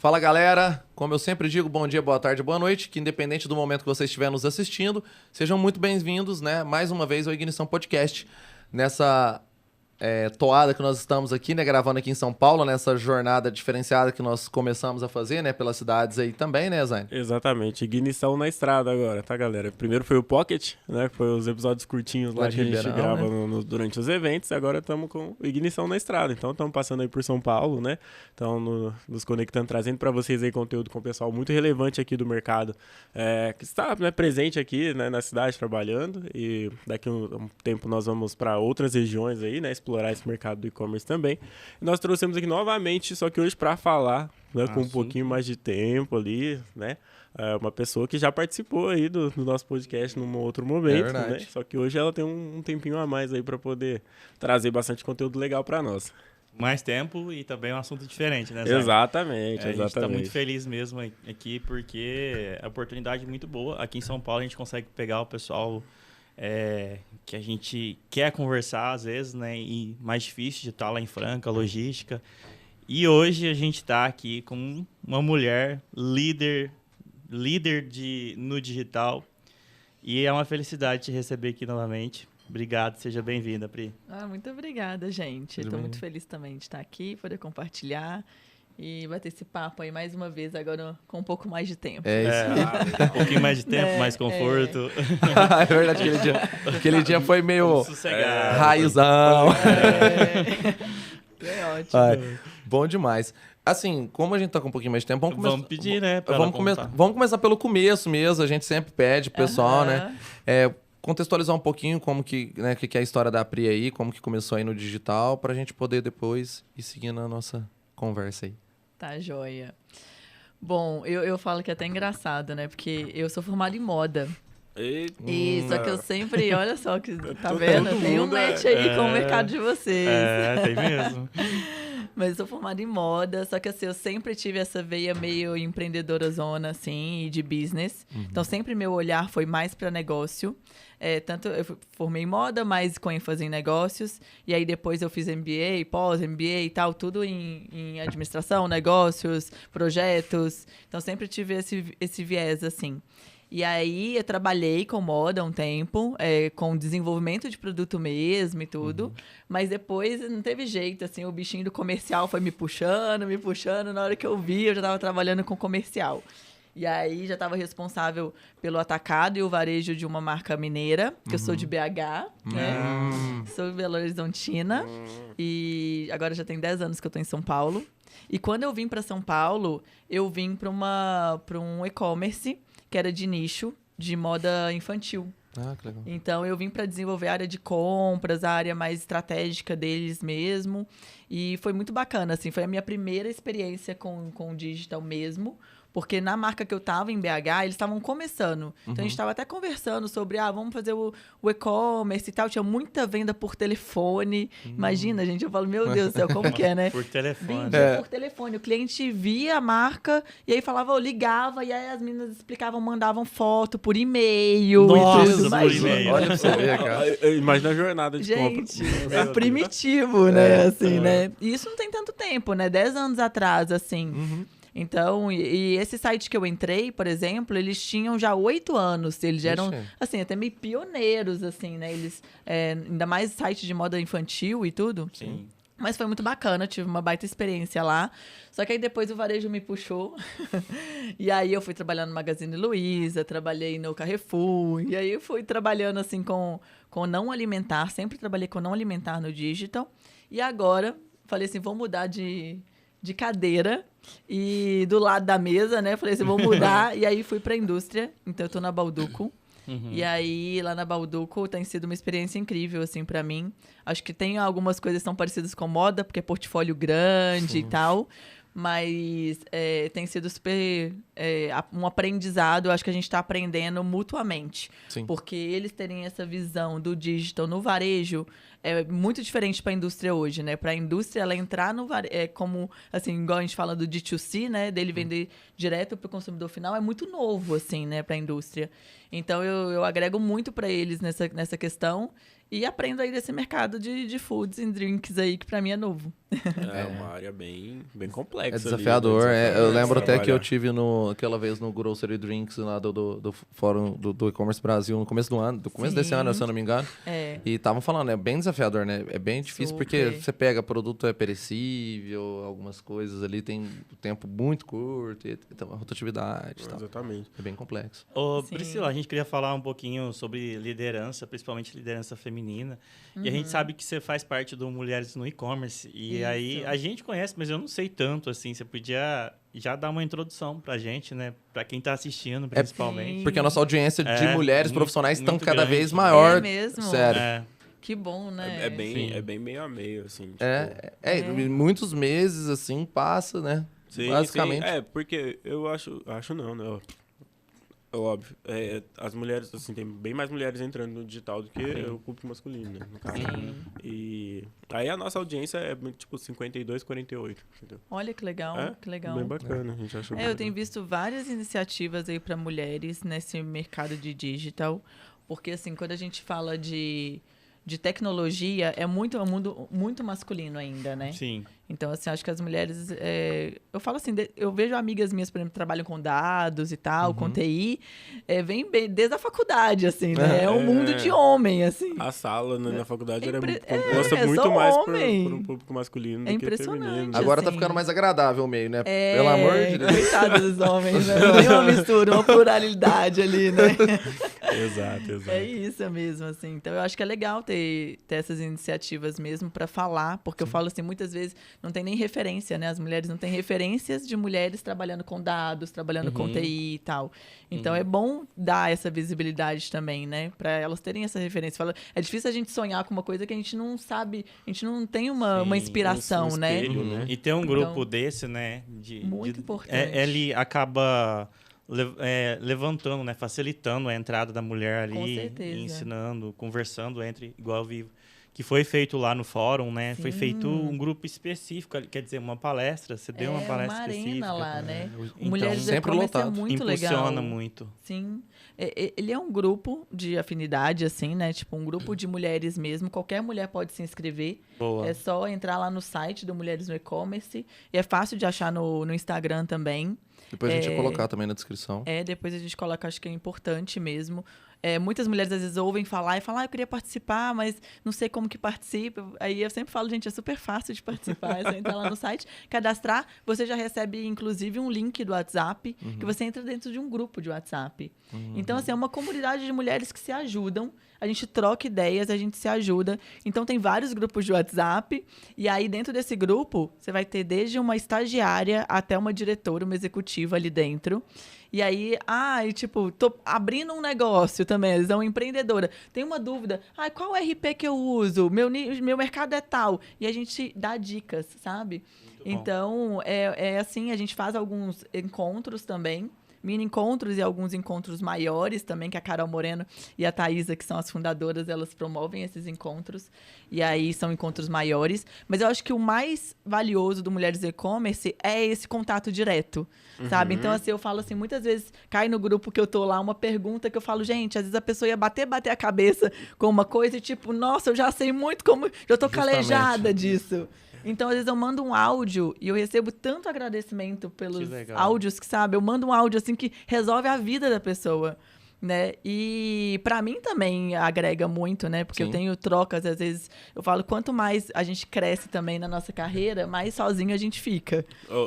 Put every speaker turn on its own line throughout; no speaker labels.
Fala, galera. Como eu sempre digo, bom dia, boa tarde, boa noite, que independente do momento que você estiver nos assistindo, sejam muito bem-vindos, né? Mais uma vez ao Ignição Podcast, nessa toada que nós estamos aqui, né? Gravando aqui em São Paulo, nessa jornada diferenciada que nós começamos a fazer, né? Pelas cidades aí também, né, Zayn?
Exatamente. Ignição na estrada agora, tá, galera? Primeiro foi o Pocket, né? Foi os episódios curtinhos lá que a gente grava, né? Durante os eventos. Agora estamos com Ignição na estrada. Então estamos passando aí por São Paulo, né? Então nos conectando, trazendo para vocês aí conteúdo com o pessoal muito relevante aqui do mercado, que está, né, presente aqui, né, na cidade trabalhando. E daqui a um tempo nós vamos para outras regiões aí, né? Explorar esse mercado do e-commerce também. E nós trouxemos aqui novamente, só que hoje para falar, né, com um pouquinho mais de tempo ali, né? Uma pessoa que já participou aí do nosso podcast num outro momento, né? Só que hoje ela tem um tempinho a mais aí para poder trazer bastante conteúdo legal para nós.
Mais tempo e também um assunto diferente, né,
Zé? Exatamente.
A gente está muito feliz mesmo aqui porque a oportunidade é muito boa. Aqui em São Paulo a gente consegue pegar o pessoal que a gente quer conversar às vezes, né? E mais difícil de estar lá em Franca, logística. E hoje a gente está aqui com uma mulher líder no digital. E é uma felicidade te receber aqui novamente. Obrigado, seja bem-vinda, Pri.
Muito obrigada, gente. Estou muito feliz também de estar aqui, poder compartilhar e bater esse papo aí mais uma vez, agora com um pouco mais de tempo.
Um pouquinho mais de tempo, mais conforto.
É verdade, aquele dia foi meio raizão.
Ótimo.
Bom demais. Assim, como a gente tá com um pouquinho mais de tempo,
vamos pedir, né?
Vamos começar pelo começo mesmo, a gente sempre pede pro pessoal, né? Contextualizar um pouquinho como que, né, que é a história da Pri aí, como que começou aí no digital, pra gente poder depois ir seguindo a nossa conversa aí.
Tá, joia. Bom, eu falo que é até engraçado, né? Porque eu sou formada em moda. E só que eu sempre, olha só, que tá vendo? Tem um match aí com o mercado de vocês.
Tem mesmo.
Mas eu sou formada em moda, só que assim, eu sempre tive essa veia meio empreendedora zona, assim, e de business. Então, sempre meu olhar foi mais para negócio. Tanto eu formei em moda, mas com ênfase em negócios. E aí, depois eu fiz MBA, pós-MBA e tal, tudo em administração, negócios, projetos. Então, sempre tive esse viés, assim. E aí, eu trabalhei com moda um tempo, com desenvolvimento de produto mesmo e tudo. Mas depois não teve jeito, assim, o bichinho do comercial foi me puxando. Na hora que eu vi, eu já estava trabalhando com comercial. E aí, já estava responsável pelo atacado e o varejo de uma marca mineira, que eu sou de BH, né? Sou de Belo Horizontina. E agora já tem 10 anos que eu estou em São Paulo. E quando eu vim para São Paulo, eu vim para um e-commerce que era de nicho, de moda infantil.
Que legal.
Então, eu vim para desenvolver a área de compras, a área mais estratégica deles mesmo. E foi muito bacana, assim. Foi a minha primeira experiência com o digital mesmo. Porque na marca que eu tava, em BH, eles estavam começando. Então, a gente estava até conversando sobre, vamos fazer o e-commerce e tal. Tinha muita venda por telefone. Imagina, gente, eu falo, meu Deus do céu, como que é, né?
Por telefone.
Vendia por telefone. O cliente via a marca e aí falava, ligava, e aí as meninas explicavam, mandavam foto por e-mail.
Nossa,
por
e-mail.
Olha pra você ver, cara.
Imagina a jornada de compra.
Gente, é primitivo, né? Assim, né? E isso não tem tanto tempo, né? 10 anos atrás, assim. Então, e esse site que eu entrei, por exemplo, eles tinham já 8 anos. Eles eram, assim, até meio pioneiros, assim, né? Eles, ainda mais site de moda infantil e tudo.
Sim.
Mas foi muito bacana, tive uma baita experiência lá. Só que aí depois o varejo me puxou. E aí eu fui trabalhando no Magazine Luiza, trabalhei no Carrefour. E aí eu fui trabalhando, assim, com não alimentar. Sempre trabalhei com não alimentar no digital. E agora, falei assim, vou mudar de cadeira e do lado da mesa, né? Falei assim, vou mudar. E aí fui pra indústria. Então, eu tô na Balduco. E aí, lá na Balduco, tem sido uma experiência incrível, assim, pra mim. Acho que tem algumas coisas que são parecidas com moda, porque é portfólio grande e tal. Mas tem sido super um aprendizado, eu acho que a gente está aprendendo mutuamente.
Sim.
Porque eles terem essa visão do digital no varejo é muito diferente para a indústria hoje, né? Para a indústria, ela entrar no varejo, como, assim, igual a gente fala do D2C, né? Dele vender direto para o consumidor final, é muito novo, assim, né? Para a indústria. Então, eu agrego muito para eles nessa questão e aprendo aí desse mercado de foods and drinks aí, que para mim é novo.
É uma área bem complexa.
É desafiador.
Ali, né?
Eu lembro até que eu tive aquela vez no Grocery Drinks lá do fórum do E-Commerce Brasil no começo do ano, desse ano, se eu não me engano. E estavam falando, é bem desafiador, né? É bem difícil porque você pega produto perecível, algumas coisas ali tem um tempo muito curto, e tem uma rotatividade e tal.
Exatamente.
É bem complexo.
Ô, Priscila, a gente queria falar um pouquinho sobre liderança, principalmente liderança feminina. E a gente sabe que você faz parte do Mulheres no E-Commerce. E aí a gente conhece, mas eu não sei tanto, assim. Você podia já dar uma introdução pra gente, né? Pra quem tá assistindo, principalmente.
Porque a nossa audiência de mulheres profissionais estão cada
grande.
vez maior.
É mesmo?
Sério.
Que bom, né?
É bem meio a meio, assim. Tipo...
Muitos meses, assim, passa, né?
Sim,
basicamente.
Sim. Porque eu acho não, né? Óbvio. As mulheres, assim, tem bem mais mulheres entrando no digital do que o público masculino, né? No caso.
Sim.
E aí a nossa audiência é tipo 52, 48, entendeu?
Olha que legal, que legal.
Bem bacana, a gente achou
eu tenho visto várias iniciativas aí para mulheres nesse mercado de digital, porque assim, quando a gente fala de tecnologia, é um mundo muito masculino ainda, né?
Sim.
Então, assim, acho que as mulheres... eu falo assim, eu vejo amigas minhas, por exemplo, que trabalham com dados e tal, com TI, vem bem desde a faculdade, assim, né? É um mundo de homem, assim.
A sala na faculdade era composta muito mais por um público masculino do que feminino.
Agora tá ficando mais agradável o meio, né? Pelo amor de Deus.
Coitados dos homens, né? Tem uma mistura, uma pluralidade ali, né?
Exato.
É isso mesmo, assim. Então, eu acho que é legal ter essas iniciativas mesmo para falar, porque eu falo assim, muitas vezes não tem nem referência, né? As mulheres não têm referências de mulheres trabalhando com dados, trabalhando com TI e tal. Então, é bom dar essa visibilidade também, né? Para elas terem essa referência. É difícil a gente sonhar com uma coisa que a gente não sabe, a gente não tem uma inspiração,
um
né?
espelho, né?
E ter um grupo desse, né?
Muito importante.
Ele acaba... levantando, né, facilitando a entrada da mulher ali,
Com certeza.
ensinando, conversando igual ao vivo, que foi feito lá no fórum, né?
Sim.
Foi feito um grupo específico, quer dizer, uma palestra, você deu uma palestra
uma arena
específica.
lá, né?
Então,
Mulheres
sempre
E-Commerce
lotado.
é muito
impulsiona
legal.
muito.
Sim. Ele é um grupo de afinidade, assim, né? Tipo, um grupo de mulheres mesmo. Qualquer mulher pode se inscrever.
Boa.
É só entrar lá no site do Mulheres no E-Commerce. E é fácil de achar no Instagram também.
Depois a gente vai colocar também na descrição.
Depois a gente coloca, acho que é importante mesmo. Muitas mulheres às vezes ouvem falar e falam, eu queria participar, mas não sei como que participa. Aí eu sempre falo, gente, é super fácil de participar. É só entrar lá no site, cadastrar. Você já recebe, inclusive, um link do WhatsApp, que você entra dentro de um grupo de WhatsApp. Então, assim, é uma comunidade de mulheres que se ajudam. A gente troca ideias, a gente se ajuda. Então, tem vários grupos de WhatsApp. E aí, dentro desse grupo, você vai ter desde uma estagiária até uma diretora, uma executiva ali dentro. E aí, tô abrindo um negócio também, às vezes é uma empreendedora. Tem uma dúvida, qual RP que eu uso? Meu mercado é tal. E a gente dá dicas, sabe? Então, assim, a gente faz alguns encontros também, mini encontros e alguns encontros maiores também, que a Carol Moreno e a Thaisa, que são as fundadoras, elas promovem esses encontros. E aí são encontros maiores. Mas eu acho que o mais valioso do Mulheres E-Commerce é esse contato direto, sabe? Então, assim, eu falo assim, muitas vezes cai no grupo que eu tô lá uma pergunta que eu falo, gente, às vezes a pessoa ia bater a cabeça com uma coisa e tipo, nossa, eu já sei muito como... Já tô calejada disso. Então, às vezes eu mando um áudio e eu recebo tanto agradecimento pelos áudios que, sabe? Eu mando um áudio, assim, que resolve a vida da pessoa, né? E pra mim também agrega muito, né? Porque eu tenho trocas, às vezes eu falo, quanto mais a gente cresce também na nossa carreira, mais sozinho a gente fica.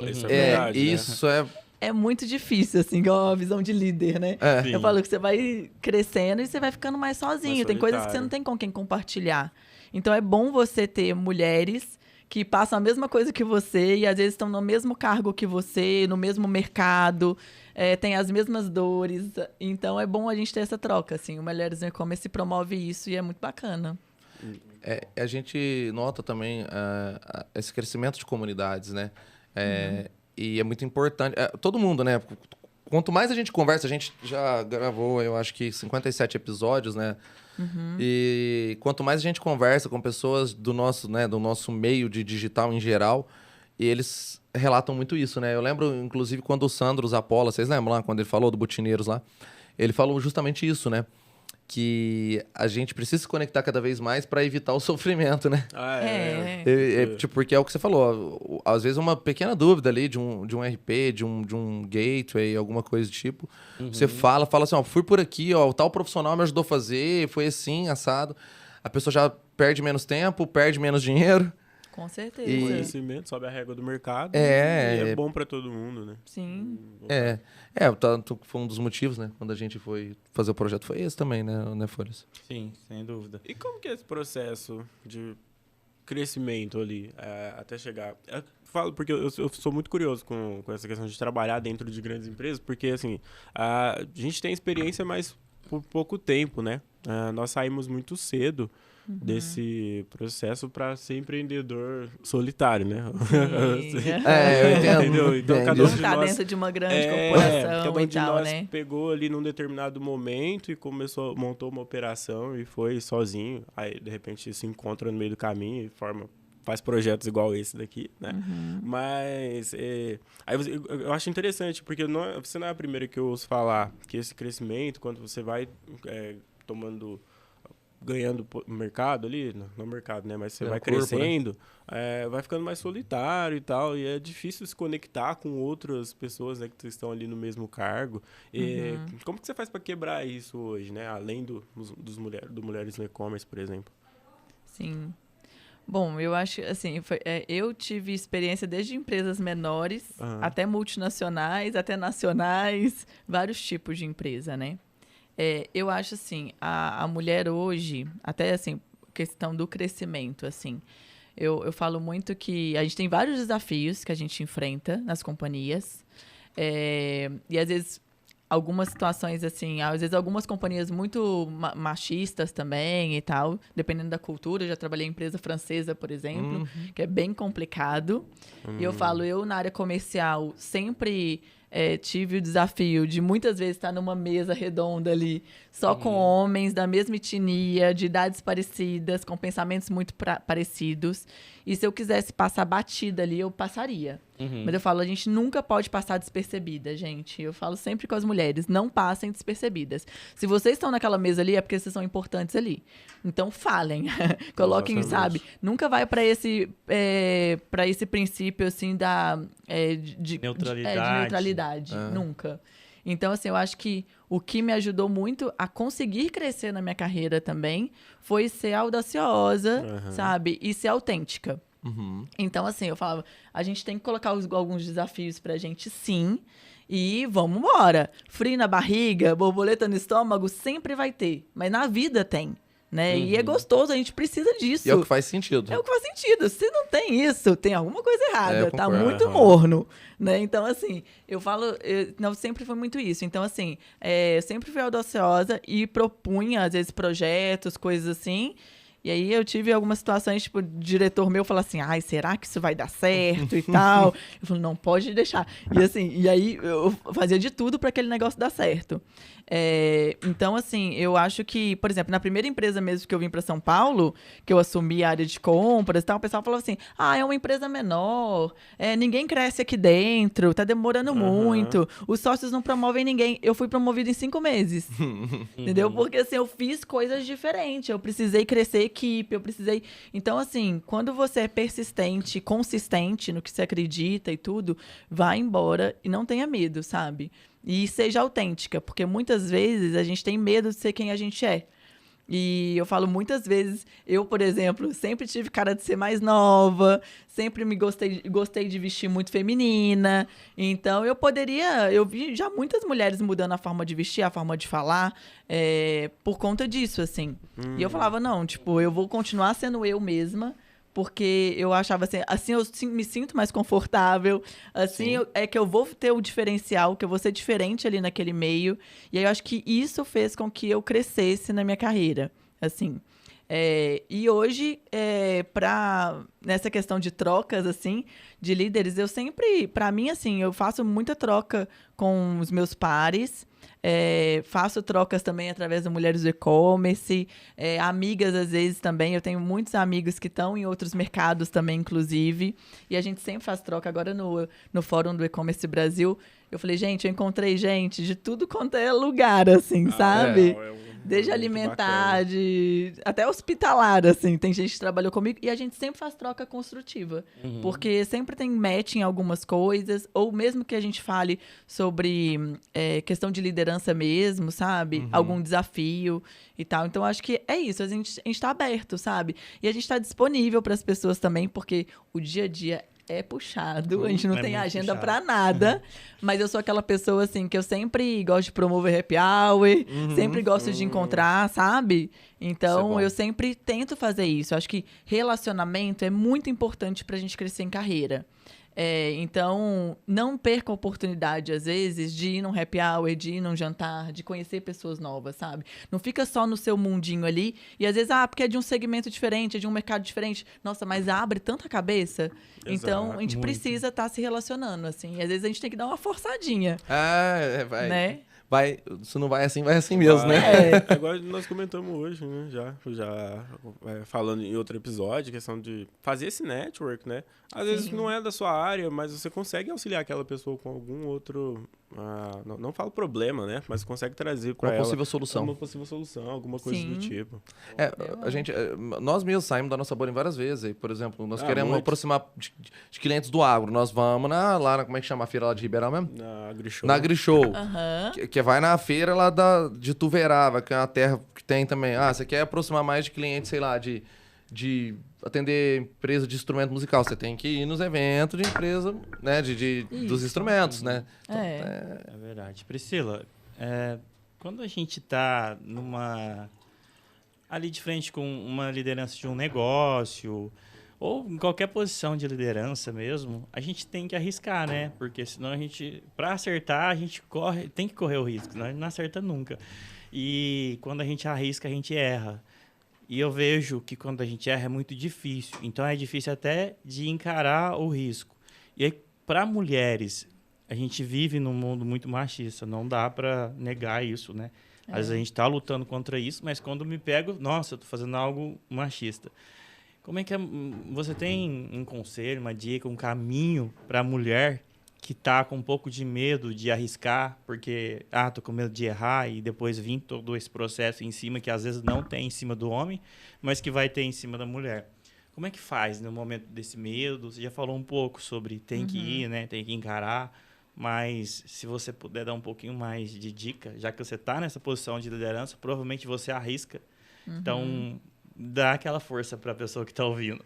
Isso é verdade,
isso
né?
é
muito difícil, assim, igual a visão de líder, né? Eu falo que você vai crescendo e você vai ficando mais sozinho. Tem coisas que você não tem com quem compartilhar. Então, é bom você ter mulheres que passam a mesma coisa que você e às vezes estão no mesmo cargo que você, no mesmo mercado, tem as mesmas dores. Então, é bom a gente ter essa troca, assim. O Mulheres no E-Commerce promove isso e é muito bacana.
A gente nota também esse crescimento de comunidades, né? E é muito importante. Todo mundo, né? quanto mais a gente conversa, a gente já gravou, eu acho que 57 episódios, né? E quanto mais a gente conversa com pessoas do nosso meio de digital em geral, e eles relatam muito isso, né? Eu lembro, inclusive, quando o Sandro Zapola, vocês lembram lá, quando ele falou do Butineiros lá? Ele falou justamente isso, né? Que a gente precisa se conectar cada vez mais para evitar o sofrimento, né? Tipo, porque é o que você falou. Às vezes uma pequena dúvida ali de um RP, de um gateway, alguma coisa do tipo. Você fala assim, ó, fui por aqui, ó, o tal profissional me ajudou a fazer, foi assim, assado. A pessoa já perde menos tempo, perde menos dinheiro.
Com certeza.
E conhecimento, sobe a régua do mercado.
É
bom para todo mundo, né?
Sim.
Tanto foi um dos motivos, né? Quando a gente foi fazer o projeto, foi esse também, né, Folhas?
Sim, sem dúvida.
E como que é esse processo de crescimento ali, até chegar... Eu falo porque eu sou muito curioso com essa questão de trabalhar dentro de grandes empresas, porque, assim, a gente tem experiência, mas por pouco tempo, né? Nós saímos muito cedo desse processo para ser empreendedor solitário, né?
Eu entendo.
Então, cada um de
tá
nós,
dentro de uma grande corporação
cada um
e
de
tal,
nós
né?
pegou ali num determinado momento e montou uma operação e foi sozinho. Aí, de repente, se encontra no meio do caminho e faz projetos igual esse daqui, né? Mas aí eu acho interessante, porque você não é a primeira que eu ouço falar que esse crescimento, quando você vai ganhando mercado ali, não mercado, né? Mas você vai crescendo, vai ficando mais solitário e tal, e é difícil se conectar com outras pessoas, né, que estão ali no mesmo cargo. E como que você faz para quebrar isso hoje, né? Além do Mulheres no E-Commerce, por exemplo?
Sim. Bom, eu acho, assim, eu tive experiência desde empresas menores, até multinacionais, até nacionais, vários tipos de empresa, né? Eu acho, assim, a mulher hoje, até, assim, questão do crescimento, assim, eu falo muito que a gente tem vários desafios que a gente enfrenta nas companhias, e às vezes algumas situações, assim, às vezes algumas companhias muito machistas também e tal, dependendo da cultura. Eu já trabalhei em empresa francesa, por exemplo, que é bem complicado. E eu falo, eu na área comercial sempre tive o desafio de muitas vezes estar numa mesa redonda ali, só com homens da mesma etnia, de idades parecidas, com pensamentos muito parecidos. E se eu quisesse passar batida ali, eu passaria. Mas eu falo, a gente nunca pode passar despercebida, gente. Eu falo sempre com as mulheres, não passem despercebidas. Se vocês estão naquela mesa ali, é porque vocês são importantes ali. Então, falem. Coloquem, sabe? Nunca vai para esse princípio, assim, de neutralidade. Nunca. Então, assim, eu acho que o que me ajudou muito a conseguir crescer na minha carreira também foi ser audaciosa, sabe? E ser autêntica. Então, assim, eu falava, a gente tem que colocar alguns desafios pra gente, sim, e vamos embora. Frio na barriga, borboleta no estômago, sempre vai ter. Mas na vida tem, né? E é gostoso, a gente precisa disso.
E é o que faz sentido.
É o que faz sentido. Se não tem isso, tem alguma coisa errada. Tá muito morno, né? Então, assim, eu falo... Não, sempre foi muito isso. Então, assim, eu sempre fui audaciosa e propunha, às vezes, projetos, coisas assim... E aí eu tive algumas situações, tipo, o diretor meu falou assim, ai, será que isso vai dar certo e tal? Eu falei, não, pode deixar. E assim, e aí eu fazia de tudo para aquele negócio dar certo. Então, assim, eu acho que, por exemplo, na primeira empresa mesmo que eu vim para São Paulo, que eu assumi a área de compras e tal, o pessoal falou assim, é uma empresa menor, ninguém cresce aqui dentro, tá demorando muito, os sócios não promovem ninguém. Eu fui promovida em 5 meses, entendeu? Porque, assim, eu fiz coisas diferentes, eu precisei crescer equipe, eu precisei... Então, assim, quando você é persistente, consistente no que você acredita e tudo, vá embora e não tenha medo, sabe? E seja autêntica, porque muitas vezes a gente tem medo de ser quem a gente é. E eu falo muitas vezes, eu, por exemplo, sempre tive cara de ser mais nova, sempre gostei de vestir muito feminina. Então, eu vi já muitas mulheres mudando a forma de vestir, a forma de falar, por conta disso, assim. E eu falava, não, tipo, eu vou continuar sendo eu mesma, porque eu achava assim eu me sinto mais confortável, assim é que eu vou ter o diferencial, que eu vou ser diferente ali naquele meio, e aí eu acho que isso fez com que eu crescesse na minha carreira, assim. E hoje, nessa questão de trocas, assim, de líderes, eu sempre, para mim, assim, eu faço muita troca com os meus pares, faço trocas também através da Mulheres do E-Commerce, amigas, às vezes, também. Eu tenho muitos amigos que estão em outros mercados também, inclusive, e a gente sempre faz troca. Agora, no Fórum do E-Commerce Brasil, eu falei, gente, eu encontrei gente de tudo quanto é lugar, assim, sabe? Desde alimentar, até hospitalar, assim. Tem gente que trabalhou comigo e a gente sempre faz troca construtiva. Porque sempre tem match em algumas coisas, ou mesmo que a gente fale sobre questão de liderança mesmo, sabe? Algum desafio e tal. Então, acho que é isso. A gente está aberto, sabe? E a gente está disponível para as pessoas também, porque o dia a dia é puxado, a gente não tem agenda pra nada, mas eu sou aquela pessoa, assim, que eu sempre gosto de promover happy hour, sempre gosto de encontrar, sabe? Então, eu sempre tento fazer isso. Eu acho que relacionamento é muito importante pra gente crescer em carreira. Então, não perca a oportunidade, às vezes, de ir num happy hour, de ir num jantar, de conhecer pessoas novas, sabe? Não fica só no seu mundinho ali. E, às vezes, porque é de um segmento diferente, é de um mercado diferente. Nossa, mas abre tanta cabeça. Exato, então, a gente precisa estar se relacionando, assim. E, às vezes, a gente tem que dar uma forçadinha.
Vai.
Né?
Se não vai assim mesmo, né?
Agora nós comentamos hoje, né? Já falando em outro episódio, questão de fazer esse network, né? Às vezes não é da sua área, mas você consegue auxiliar aquela pessoa com algum outro... não falo problema, né? Mas consegue trazer para ela...
Uma possível
solução, alguma coisa do tipo.
Nós mesmos saímos da nossa bolha várias vezes. Aí, por exemplo, nós queremos aproximar de clientes do agro. Nós vamos lá, como é que chama a feira lá de Ribeirão mesmo?
Na AgriShow.
Que vai na feira lá de Tuverava, que é uma terra que tem também. Você quer aproximar mais de clientes, sei lá, de atender empresa de instrumento musical. Você tem que ir nos eventos de empresa, né, dos instrumentos, né? Então,
é verdade. Priscila, quando a gente está ali de frente com uma liderança de um negócio, ou em qualquer posição de liderança mesmo, a gente tem que arriscar, né? Porque senão para acertar, a gente tem que correr o risco, senão a gente não acerta nunca. E quando a gente arrisca, a gente erra. E eu vejo que quando a gente erra é muito difícil. Então é difícil até de encarar o risco. E aí, para mulheres, a gente vive num mundo muito machista, não dá para negar isso, né? Às vezes a gente está lutando contra isso, mas quando me pego, nossa, eu tô fazendo algo machista. Como é que você tem um conselho, uma dica, um caminho para a mulher que está com um pouco de medo de arriscar, porque, tô com medo de errar e depois vir todo esse processo em cima, que às vezes não tem em cima do homem, mas que vai ter em cima da mulher. Como é que faz no momento desse medo? Você já falou um pouco sobre tem que ir, né? Tem que encarar, mas se você puder dar um pouquinho mais de dica, já que você está nessa posição de liderança, provavelmente você arrisca. Então, dá aquela força para a pessoa que está ouvindo.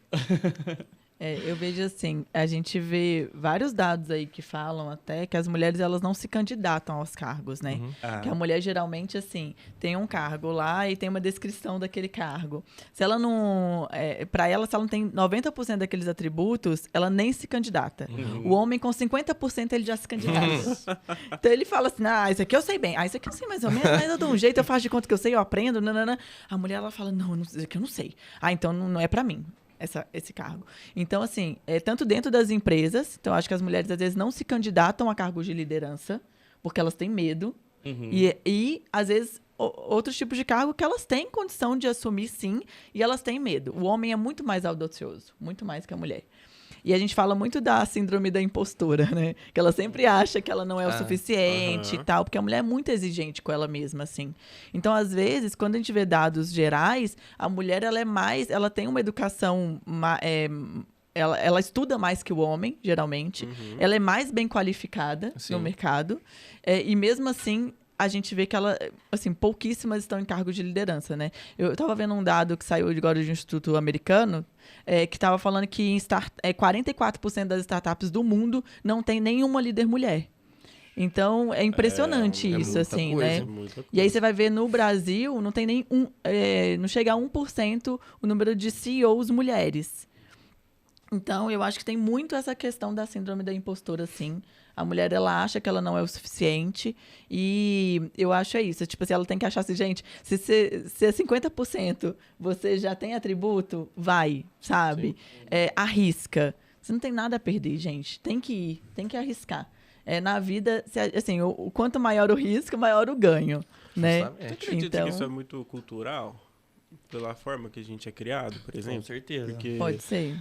Eu vejo assim, a gente vê vários dados aí que falam até que as mulheres, elas não se candidatam aos cargos, né? Que a mulher, geralmente, assim, tem um cargo lá e tem uma descrição daquele cargo. Se ela não... para ela, se ela não tem 90% daqueles atributos, ela nem se candidata. O homem, com 50%, ele já se candidata. Então, ele fala assim, isso aqui eu sei bem. Isso aqui eu sei mais ou menos, mas eu dou um jeito, eu faço de conta que eu sei, eu aprendo, nanana. A mulher, ela fala, não, isso aqui eu não sei. Então não é pra mim. Esse cargo. Então, assim, tanto dentro das empresas, então acho que as mulheres às vezes não se candidatam a cargos de liderança, porque elas têm medo, e às vezes outros tipos de cargo que elas têm condição de assumir, sim, e elas têm medo. O homem é muito mais audacioso, muito mais que a mulher. E a gente fala muito da síndrome da impostora, né? Que ela sempre acha que ela não é o suficiente e tal, porque a mulher é muito exigente com ela mesma, assim. Então, às vezes, quando a gente vê dados gerais, a mulher, ela tem uma educação... Ela estuda mais que o homem, geralmente. Ela é mais bem qualificada no mercado. E mesmo assim, a gente vê que ela, assim, pouquíssimas estão em cargo de liderança, né? Eu estava vendo um dado que saiu agora de um instituto americano, que estava falando que 44% das startups do mundo não tem nenhuma líder mulher. Então, é impressionante isso, assim, né? E aí você vai ver no Brasil, não tem nem não chega a 1% o número de CEOs mulheres. Então, eu acho que tem muito essa questão da síndrome da impostora, sim. A mulher, ela acha que ela não é o suficiente e eu acho isso. Tipo assim, ela tem que achar assim, gente, se é 50%, você já tem atributo, vai, sabe? Arrisca. Você não tem nada a perder, gente. Tem que ir, tem que arriscar. Na vida, assim, o quanto maior o risco, maior o ganho, né?
Você acredita que isso é muito cultural? Pela forma que a gente é criado, por exemplo?
Com certeza.
Porque, pode ser.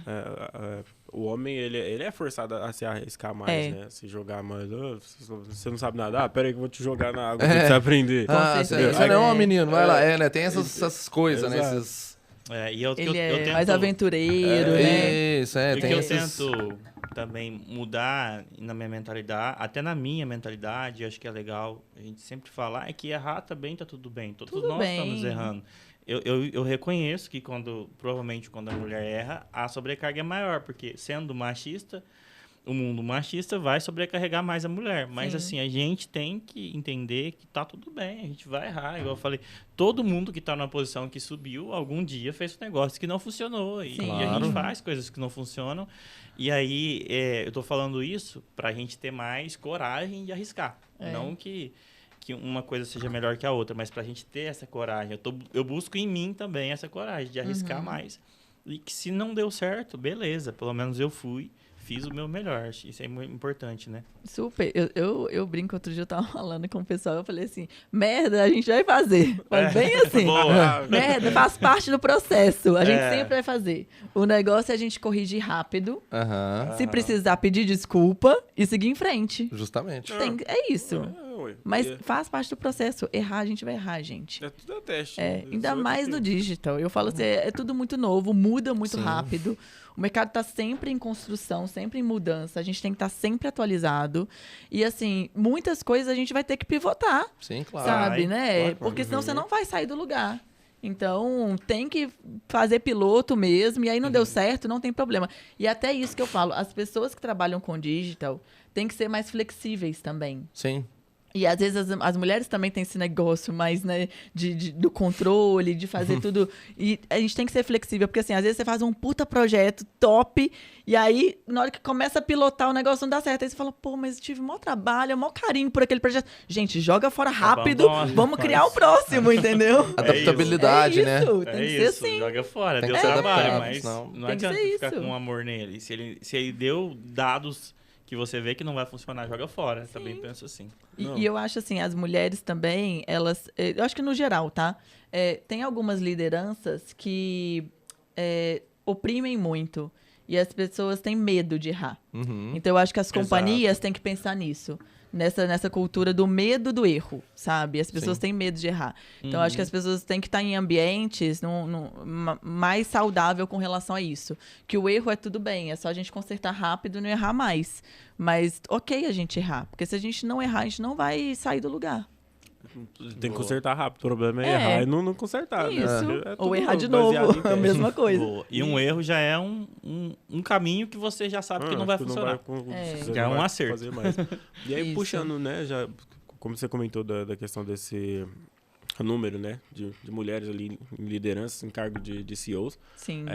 O homem, ele é forçado a se arriscar mais, né? Se jogar mais. Você não sabe nadar? Pera aí que eu vou te jogar na água pra você aprender.
Você não é um menino, vai lá. né? Tem essas coisas, né?
Ele é mais aventureiro, né?
Isso, o que eu tento também mudar na minha mentalidade, até na minha mentalidade, acho que é legal a gente sempre falar, é que errar também tá tudo bem. Todos nós estamos errando. Eu reconheço que provavelmente quando a mulher erra, a sobrecarga é maior, porque sendo machista, o mundo machista vai sobrecarregar mais a mulher. Mas assim, a gente tem que entender que tá tudo bem, a gente vai errar. Igual eu falei, todo mundo que tá numa posição que subiu, algum dia fez um negócio que não funcionou. E a gente faz coisas que não funcionam. E aí, eu tô falando isso pra gente ter mais coragem de arriscar. Não que uma coisa seja melhor que a outra, mas pra gente ter essa coragem. Eu busco em mim também essa coragem de arriscar mais. E que se não deu certo, beleza. Pelo menos eu fiz o meu melhor. Isso é muito importante, né?
Super. Eu brinco, outro dia eu tava falando com o pessoal, eu falei assim, merda, a gente vai fazer. Mas bem assim. Merda, faz parte do processo. A gente sempre vai fazer. O negócio é a gente corrigir rápido. Se precisar pedir desculpa e seguir em frente.
Justamente.
É isso. Mas faz parte do processo. Errar, a gente vai errar, gente.
Tudo é teste.
Ainda mais no digital. Eu falo assim, é tudo muito novo, muda muito rápido. O mercado está sempre em construção, sempre em mudança. A gente tem que estar sempre atualizado. E, assim, muitas coisas a gente vai ter que pivotar.
Sim, claro.
Sabe, né? Claro. Porque senão você não vai sair do lugar. Então, tem que fazer piloto mesmo. E aí não deu certo, não tem problema. E até isso que eu falo. As pessoas que trabalham com digital têm que ser mais flexíveis também.
Sim.
E às vezes as mulheres também têm esse negócio mais, né, do controle, de fazer tudo. E a gente tem que ser flexível, porque assim, às vezes você faz um puta projeto top, e aí, na hora que começa a pilotar, o negócio não dá certo. Aí você fala, pô, mas eu tive maior trabalho, maior carinho por aquele projeto. Gente, joga fora rápido, vamos criar o próximo, entendeu?
Adaptabilidade, né?
Tem que ser assim.
Joga fora, deu trabalho, mas não adianta ficar com amor nele. Se ele deu dados que você vê que não vai funcionar, joga fora. Sim. Também penso assim.
E eu acho assim, as mulheres também, elas... Eu acho que no geral, tá? Tem algumas lideranças que oprimem muito. E as pessoas têm medo de errar. Então, eu acho que as companhias têm que pensar nisso. Nessa cultura do medo do erro, sabe? As pessoas têm medo de errar. Então, acho que as pessoas têm que estar em ambientes mais saudável com relação a isso. Que o erro é tudo bem, é só a gente consertar rápido e não errar mais. Mas, ok a gente errar. Porque se a gente não errar, a gente não vai sair do lugar.
Tem que consertar rápido. O problema é errar e não consertar.
Isso.
Né?
Ou errar de novo. É a mesma coisa.
E um erro já é um caminho que você já sabe que não vai funcionar. Já é um acerto.
E aí, puxando, né, já, como você comentou da questão desse número, né, de mulheres ali em liderança, em cargo de CEOs.
Sim.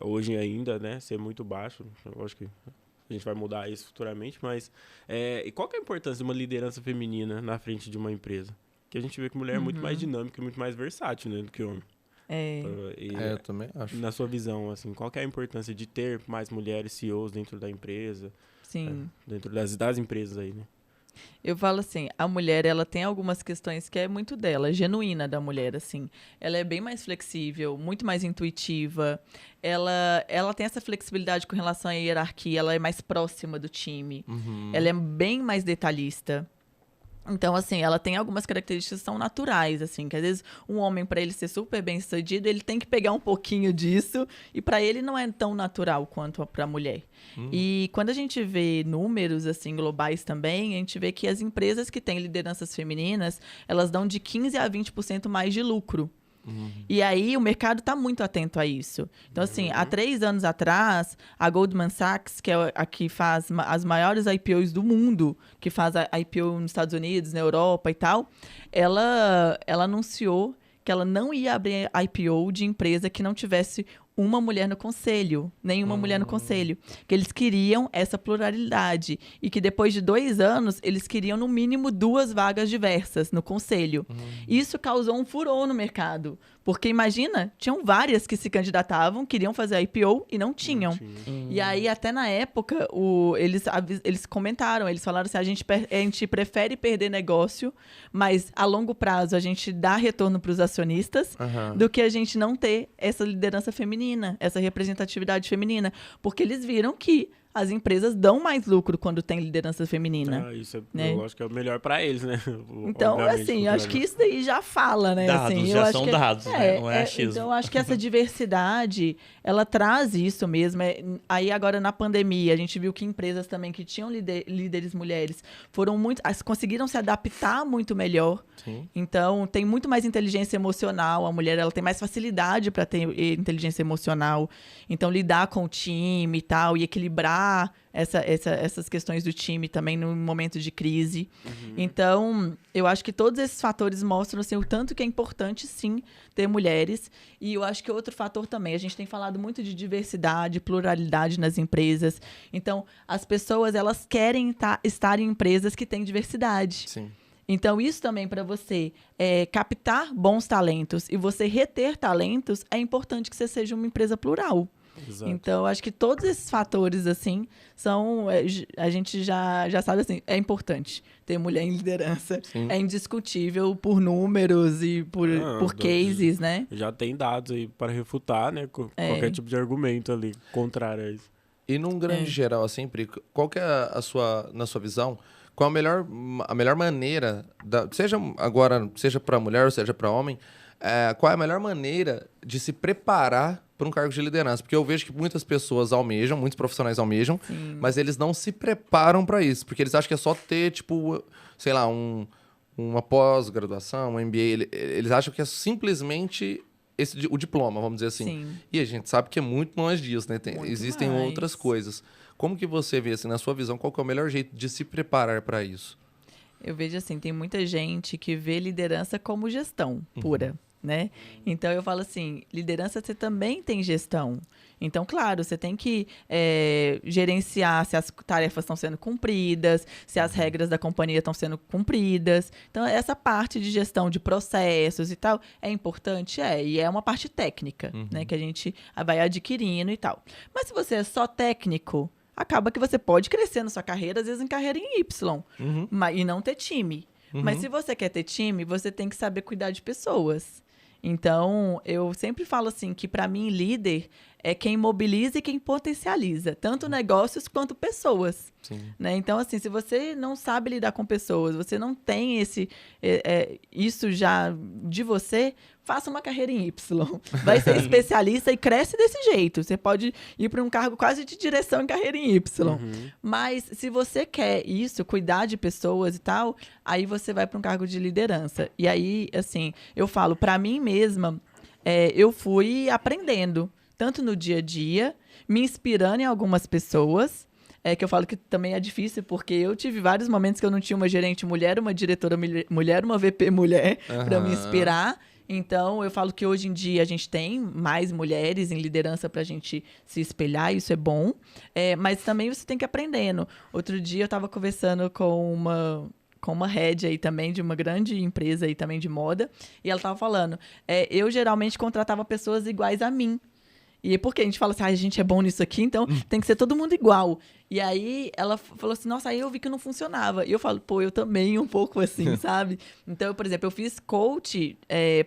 Hoje ainda, né, ser muito baixo. Eu acho que a gente vai mudar isso futuramente, mas e qual que é a importância de uma liderança feminina na frente de uma empresa? Que a gente vê que mulher é muito mais dinâmica e muito mais versátil, né, do que homem.
Eu também acho.
Na sua visão, assim, qual que é a importância de ter mais mulheres CEOs dentro da empresa?
Sim.
Dentro das empresas aí, né?
Eu falo assim, a mulher, ela tem algumas questões que é muito dela, genuína da mulher, assim. Ela é bem mais flexível, muito mais intuitiva. Ela tem essa flexibilidade com relação à hierarquia, ela é mais próxima do time. Ela é bem mais detalhista. Então, assim, ela tem algumas características que são naturais, assim, que às vezes um homem, para ele ser super bem-sucedido, ele tem que pegar um pouquinho disso, e para ele não é tão natural quanto para a mulher. E quando a gente vê números, assim, globais também, a gente vê que as empresas que têm lideranças femininas, elas dão de 15% a 20% mais de lucro. E aí o mercado está muito atento a isso. Então, assim, há 3 anos atrás, a Goldman Sachs, que é a que faz as maiores IPOs do mundo, que faz a IPO nos Estados Unidos, na Europa e tal, ela anunciou que ela não ia abrir IPO de empresa que não tivesse uma mulher no conselho, nenhuma mulher no conselho. Que eles queriam essa pluralidade. E que depois de 2 anos, eles queriam, no mínimo, 2 vagas diversas no conselho. Isso causou um furor no mercado. Porque, imagina, tinham várias que se candidatavam, queriam fazer a IPO e não tinham. E aí, até na época, eles comentaram, eles falaram assim, a gente prefere perder negócio, mas a longo prazo a gente dá retorno para os acionistas, do que a gente não ter essa liderança feminina, essa representatividade feminina. Porque eles viram que as empresas dão mais lucro quando tem liderança feminina.
Isso é,
né?
Eu acho que é o melhor para eles, né?
Então, assim, eu acho que isso daí já fala, né?
Dados,
assim,
já
eu acho
são
que
dados, né? Não é achismo.
Então, eu acho que essa diversidade, ela traz isso mesmo. Aí, agora, na pandemia, a gente viu que empresas também que tinham líderes mulheres conseguiram se adaptar muito melhor.
Sim.
Então, tem muito mais inteligência emocional. A mulher, ela tem mais facilidade para ter inteligência emocional. Então, lidar com o time e tal, e equilibrar essas questões do time também no momento de crise. Então, eu acho que todos esses fatores mostram assim, o tanto que é importante, sim, ter mulheres. E eu acho que outro fator também, a gente tem falado muito de diversidade, pluralidade nas empresas. Então, as pessoas, elas querem estar em empresas que têm diversidade.
Sim.
Então, isso também para você captar bons talentos e você reter talentos, é importante que você seja uma empresa plural.
Exato.
Então, acho que todos esses fatores, assim, a gente já sabe, assim, é importante ter mulher em liderança.
Sim.
É indiscutível por números e por cases, né?
Já tem dados aí para refutar, né? Qualquer tipo de argumento ali contrário a isso.
E num grande geral, assim, Pri, qual que é na sua visão, qual a melhor maneira, seja para mulher ou seja para homem, qual é a melhor maneira de se preparar para um cargo de liderança? Porque eu vejo que muitas pessoas almejam, muitos profissionais almejam, mas eles não se preparam para isso, porque eles acham que é só ter, tipo, sei lá, uma pós-graduação, um MBA. Eles acham que é simplesmente o diploma, vamos dizer assim.
Sim.
E a gente sabe que é muito longe disso, né? Existem
mais.
outras coisas. Como que você vê, assim, na sua visão, qual que é o melhor jeito de se preparar para isso?
Eu vejo assim, tem muita gente que vê liderança como gestão pura, né? Então, eu falo assim, liderança você também tem gestão. Então, claro, você tem que gerenciar se as tarefas estão sendo cumpridas, se as regras da companhia estão sendo cumpridas. Então, essa parte de gestão de processos e tal é importante? E é uma parte técnica, né? Que a gente vai adquirindo e tal. Mas se você é só técnico, acaba que você pode crescer na sua carreira, às vezes em carreira em Y, e não ter time. Mas se você quer ter time, você tem que saber cuidar de pessoas. Então, eu sempre falo assim, que para mim, líder é quem mobiliza e quem potencializa, tanto negócios quanto pessoas.
Sim.
Né? Então, assim, se você não sabe lidar com pessoas, você não tem isso já de você, faça uma carreira em Y. Vai ser especialista e cresce desse jeito. Você pode ir para um cargo quase de direção em carreira em Y. Mas se você quer isso, cuidar de pessoas e tal, aí você vai para um cargo de liderança. E aí, assim, eu falo, para mim mesma, eu fui aprendendo, tanto no dia a dia, me inspirando em algumas pessoas, que eu falo que também é difícil, porque eu tive vários momentos que eu não tinha uma gerente mulher, uma diretora mulher, uma VP mulher, para me inspirar. Então, eu falo que hoje em dia a gente tem mais mulheres em liderança para a gente se espelhar, isso é bom. Mas também você tem que ir aprendendo. Outro dia eu estava conversando com uma head aí também, de uma grande empresa aí também de moda, e ela estava falando, eu geralmente contratava pessoas iguais a mim. E porque a gente fala assim, a gente é bom nisso aqui, então tem que ser todo mundo igual. E aí ela falou assim, nossa, aí eu vi que não funcionava. E eu falo, pô, eu também um pouco assim, sabe? Então, por exemplo, eu fiz coach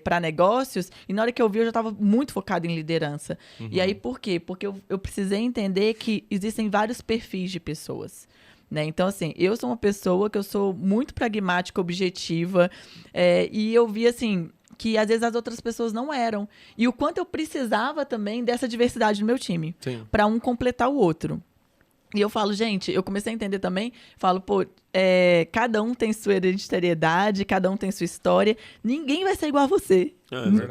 para negócios e na hora que eu vi eu já estava muito focada em liderança. E aí por quê? Porque eu precisei entender que existem vários perfis de pessoas. Né? Então, assim, eu sou uma pessoa que eu sou muito pragmática, objetiva, e eu vi, assim, que às vezes as outras pessoas não eram. E o quanto eu precisava também dessa diversidade no meu time, para um completar o outro. E eu falo, gente, eu comecei a entender também, falo, pô, cada um tem sua hereditariedade, cada um tem sua história, ninguém vai ser igual a você.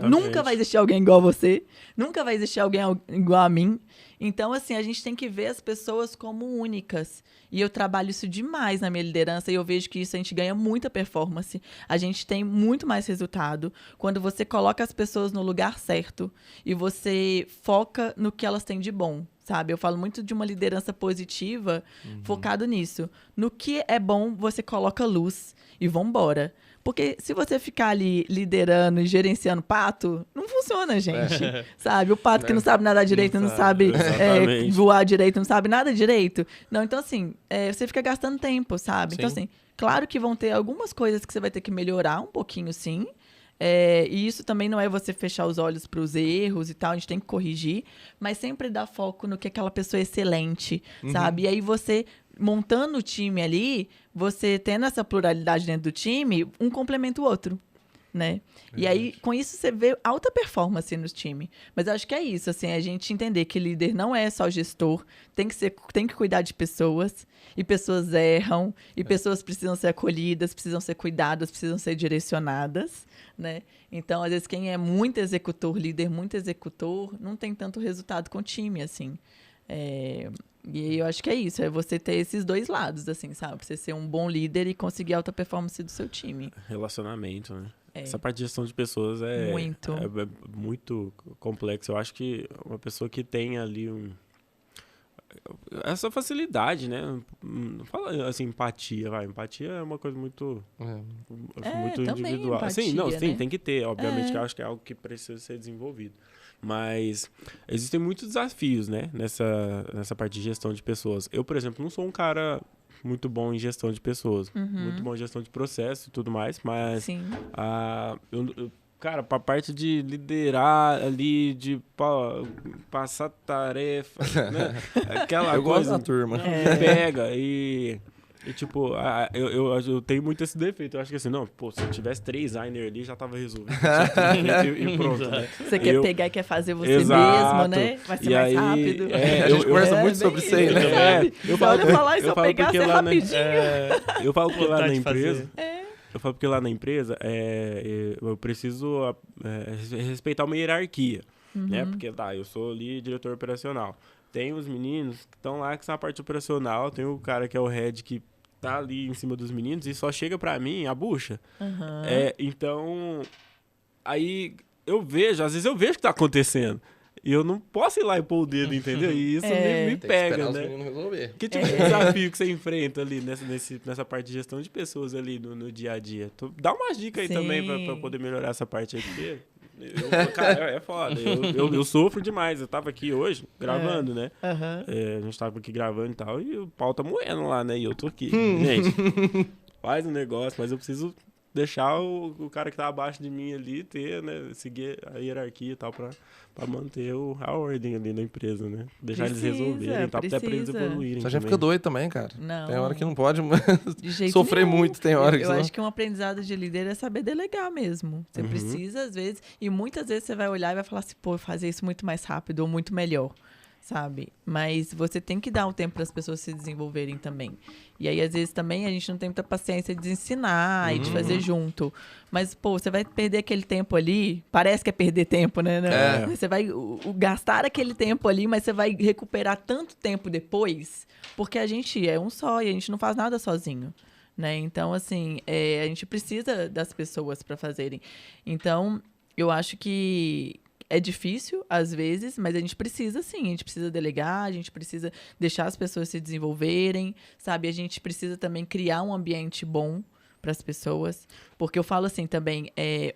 Nunca vai existir alguém igual a você. Nunca vai existir alguém igual a mim. Então, assim, a gente tem que ver as pessoas como únicas. E eu trabalho isso demais na minha liderança e eu vejo que isso a gente ganha muita performance. A gente tem muito mais resultado quando você coloca as pessoas no lugar certo e você foca no que elas têm de bom, sabe? Eu falo muito de uma liderança positiva focado nisso. No que é bom, você coloca luz e vambora. Porque se você ficar ali liderando e gerenciando pato, não funciona, gente. Sabe? O pato que não sabe nadar direito, não sabe voar direito, não sabe nada direito. Não, então assim, você fica gastando tempo, sabe? Sim. Então assim, claro que vão ter algumas coisas que você vai ter que melhorar um pouquinho, sim. E isso também não é você fechar os olhos para os erros e tal, a gente tem que corrigir, mas sempre dar foco no que aquela pessoa é excelente, sabe? E aí você, montando o time ali, você tendo essa pluralidade dentro do time, um complementa o outro, né? E aí, com isso, você vê alta performance no time. Mas eu acho que é isso, assim, a gente entender que líder não é só gestor, tem que cuidar de pessoas, e pessoas erram, e pessoas precisam ser acolhidas, precisam ser cuidadas, precisam ser direcionadas, né? Então, às vezes, quem é muito executor, líder muito executor, não tem tanto resultado com o time, assim. E eu acho que é isso, é você ter esses dois lados, assim, sabe? Você ser um bom líder e conseguir alta performance do seu time.
Relacionamento, né? Essa parte de gestão de pessoas é muito complexa. Eu acho que uma pessoa que tem ali essa facilidade, né? Fala assim, empatia, vai. Empatia é uma coisa muito individual.
Empatia,
sim, não, sim,
né?
tem que ter. Obviamente que eu acho que é algo que precisa ser desenvolvido. Mas existem muitos desafios, né? Nessa parte de gestão de pessoas. Eu, por exemplo, não sou um cara muito bom em gestão de pessoas. Muito bom em gestão de processo e tudo mais. Mas, cara, pra parte de liderar ali, de passar tarefa, né? Aquela
eu
coisa
gosto da turma.
que pega e tipo, eu tenho muito esse defeito. Eu acho que assim, não, pô, se eu tivesse 3 designers ali, já tava resolvido. e pronto, né?
Você quer pegar e quer fazer você mesmo, né? Vai ser mais rápido.
A gente conversa muito sobre isso aí, né?
Eu falo falar e só pegar, ser rapidinho.
Eu falo porque lá na empresa... Eu falo porque lá na empresa eu preciso respeitar uma hierarquia, né? Porque eu sou ali diretor operacional. Tem os meninos que estão lá que são a parte operacional, tem o cara que é o head que tá ali em cima dos meninos e só chega pra mim a bucha. Então, aí às vezes eu vejo o que tá acontecendo. E eu não posso ir lá e pôr o dedo, entendeu? E isso me pega, né? Que tipo de desafio que você enfrenta ali nessa parte de gestão de pessoas ali no dia a dia? Dá umas dicas aí também pra poder melhorar essa parte aí, porque... cara, é foda. Eu sofro demais. Eu tava aqui hoje gravando, né? A gente tava aqui gravando e tal, e o pau tá moendo lá, né? E eu tô aqui. Gente, faz um negócio, mas eu preciso deixar o cara que tá abaixo de mim ali né? Seguir a hierarquia e tal pra manter a ordem ali na empresa, né? Deixar eles resolverem, tá? Até pra eles evoluírem.
Só a gente fica doido também, cara.
Não.
Tem hora que não pode
de jeito
sofrer
nenhum.
muito, tem hora que
eu acho que um aprendizado de líder é saber delegar mesmo. Você precisa, às vezes, e muitas vezes você vai olhar e vai falar assim, pô, fazer isso muito mais rápido ou muito melhor, sabe? Mas você tem que dar um tempo para as pessoas se desenvolverem também. E aí, às vezes, também a gente não tem muita paciência de ensinar e de fazer junto. Mas, pô, você vai perder aquele tempo ali, parece que é perder tempo, né? Você vai gastar aquele tempo ali, mas você vai recuperar tanto tempo depois, porque a gente é um só e a gente não faz nada sozinho, né? Então, assim, a gente precisa das pessoas para fazerem. Então, eu acho que é difícil, às vezes, mas a gente precisa, sim. A gente precisa delegar, a gente precisa deixar as pessoas se desenvolverem, sabe? A gente precisa também criar um ambiente bom para as pessoas. Porque eu falo assim também,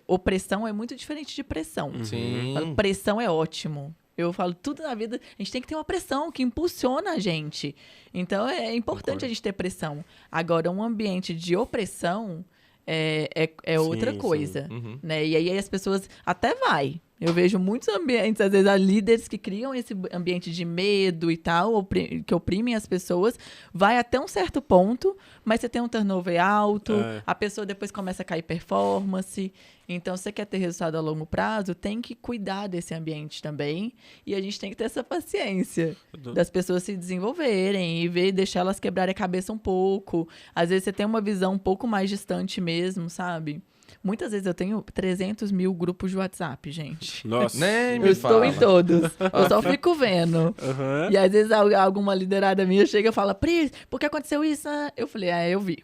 opressão é muito diferente de pressão.
Sim.
Pressão é ótimo. Eu falo, tudo na vida, a gente tem que ter uma pressão que impulsiona a gente. Então, é importante a gente ter pressão. Agora, um ambiente de opressão é outra coisa, né? E aí as pessoas até vai. Eu vejo muitos ambientes, às vezes, há líderes que criam esse ambiente de medo e tal, que oprimem as pessoas, vai até um certo ponto, mas você tem um turnover alto, a pessoa depois começa a cair performance. Então, se você quer ter resultado a longo prazo, tem que cuidar desse ambiente também. E a gente tem que ter essa paciência das pessoas se desenvolverem e deixar elas quebrarem a cabeça um pouco. Às vezes, você tem uma visão um pouco mais distante mesmo, sabe? Muitas vezes eu tenho 300 mil grupos de WhatsApp, gente.
Nossa.
Nem me
Eu estou
fala.
em todos. Eu só fico vendo.
Aham.
E às vezes alguma liderada minha chega e fala, Pri, por que aconteceu isso? Eu falei, eu vi.